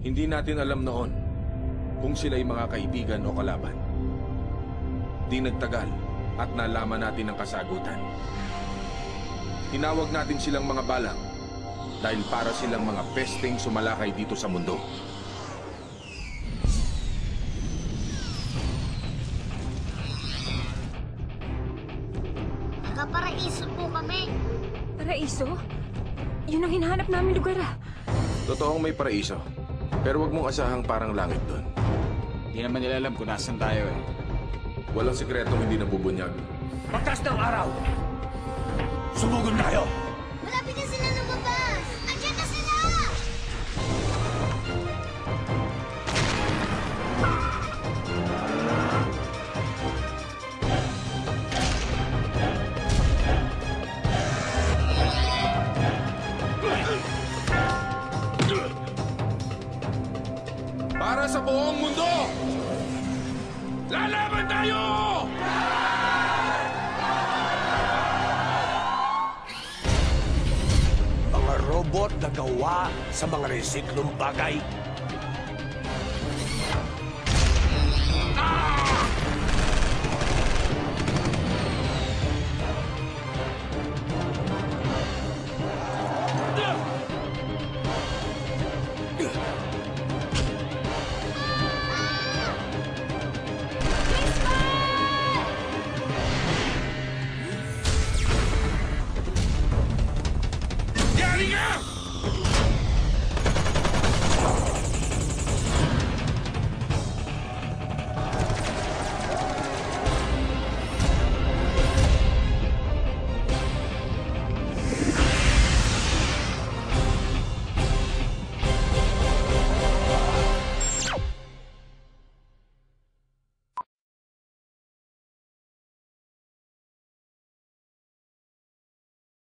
Hindi natin alam noon kung sila'y mga kaibigan o kalaban. Di nagtagal at nalaman natin ang kasagutan. Tinawag natin silang mga balang dahil para silang mga pesteng sumalakay dito sa mundo. Taga-paraiso po kami. Paraiso? Yun ang hinahanap namin lugar ah. Totoong may paraiso, pero wag mong asahang parang langit doon. Hindi naman nila alam kung nasan tayo eh. Walang sikretong hindi nabubunyag. Pagkas ng araw, sumugon tayo! Malapit na sila lumabas! Andiyan na sila! Para sa buong mundo! Lalaban tayo! Mga robot na gawa sa mga resiklong bagay